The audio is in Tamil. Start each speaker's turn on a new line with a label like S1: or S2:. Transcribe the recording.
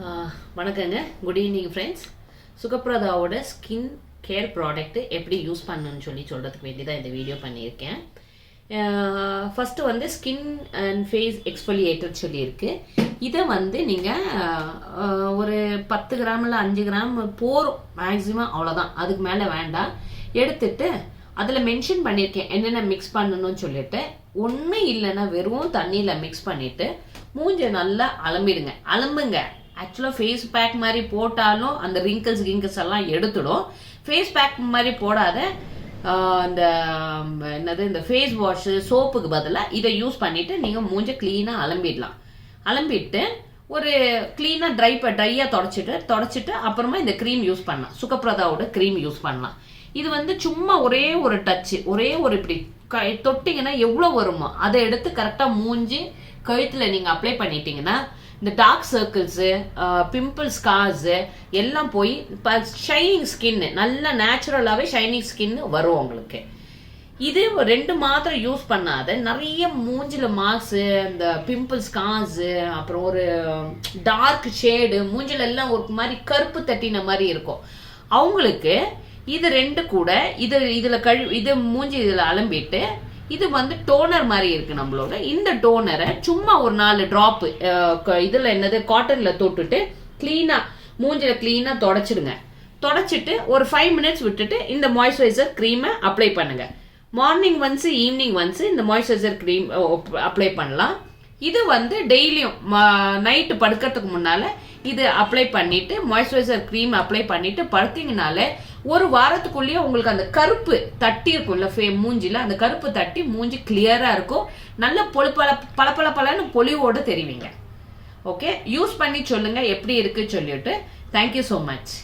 S1: வணக்கங்க. Good evening friends. சுகப்பிரதாவோட ஸ்கின் கேர் ப்ராடக்ட்டு எப்படி யூஸ் பண்ணணும்னு சொல்கிறதுக்கு வேண்டி தான் இந்த வீடியோ பண்ணியிருக்கேன். ஃபஸ்ட்டு வந்து ஸ்கின் அண்ட் ஃபேஸ் எக்ஸ்ஃபோலியேட்டர் சொல்லியிருக்கு. இதை வந்து நீங்கள் ஒரு 10 கிராம் இல்லை 5 கிராம் போரும், மேக்ஸிமம் அவ்வளோதான், அதுக்கு மேலே வேண்டாம். எடுத்துட்டு அதில் மென்ஷன் பண்ணியிருக்கேன் என்னென்ன மிக்ஸ் பண்ணணும்னு சொல்லிட்டு. ஒன்றும் இல்லைன்னா வெறும் தண்ணியில் மிக்ஸ் பண்ணிவிட்டு மூஞ்சை நல்லா அலம்புங்க. ஆக்சுவலாக ஃபேஸ் பேக் மாதிரி போட்டாலும் அந்த ரிங்கிள்ஸ் எல்லாம் எடுத்துடும். ஃபேஸ் பேக் மாதிரி போடாத இந்த ஃபேஸ் வாஷு சோப்புக்கு பதிலாக இதை யூஸ் பண்ணிவிட்டு நீங்கள் மூஞ்சை க்ளீனாக அலம்பிட்டு ஒரு க்ளீனாக ட்ரையாக தொடச்சிட்டு அப்புறமா இந்த க்ரீம் யூஸ் பண்ணலாம். சுகப்பிரதாவோட க்ரீம் யூஸ் பண்ணலாம். இது வந்து சும்மா ஒரே ஒரு டச்சு, ஒரே ஒரு இப்படி தொட்டிங்கன்னா எவ்வளோ வருமோ அதை எடுத்து கரெக்டாக மூஞ்சி கழுத்தில் நீங்கள் அப்ளை பண்ணிட்டீங்கன்னா இந்த டார்க் சர்க்கிள்ஸு, பிம்பிள் ஸ்கார்ஸு எல்லாம் போய் இப்போ ஷைனிங் ஸ்கின்னு, நல்ல நேச்சுரலாகவே ஷைனிங் ஸ்கின்னு வரும் உங்களுக்கு. இது 2 மாத்திரை யூஸ் பண்ணாத நிறைய மூஞ்சில் மார்க்ஸு, இந்த பிம்பிள் ஸ்கார்ஸு, அப்புறம் ஒரு டார்க் ஷேடு, மூஞ்சில் எல்லாம் ஒரு மாதிரி கருப்பு தட்டின மாதிரி இருக்கும். அவங்களுக்கு இது 2 கூட இது மூஞ்சி இதில் அலம்பிட்டு, இது வந்து டோனர் மாதிரி இருக்கு நம்மளோட. இந்த டோனரை சும்மா ஒரு 4 ட்ராப்பு இதில் காட்டன்ல தொட்டுட்டு மூஞ்சில கிளீனா தொடச்சிட்டு ஒரு 5 மினிட்ஸ் விட்டுட்டு இந்த மாய்ஸ்சரைசர் க்ரீமை அப்ளை பண்ணுங்க. மார்னிங் ஒன்ஸ், ஈவினிங் ஒன்ஸ் இந்த மாய்ஸ்சரைசர் க்ரீம் அப்ளை பண்ணலாம். இது வந்து டெய்லியும் நைட்டு படுக்கிறதுக்கு முன்னால இது அப்ளை பண்ணிட்டு மாய்ஸ்சரைசர் க்ரீம் அப்ளை பண்ணிட்டு படுத்தீங்கனாலே ஒரு வாரத்துக்குள்ளேயே உங்களுக்கு அந்த கருப்பு தட்டி இருக்கும்ல மூஞ்சில, அந்த கருப்பு தட்டி மூஞ்சி கிளியரா இருக்கும். நல்ல பளபளன்னு பொலிவோடு தெரிவிங்க. ஓகே, யூஸ் பண்ணி சொல்லுங்க எப்படி இருக்கு சொல்லிட்டு. Thank you so much.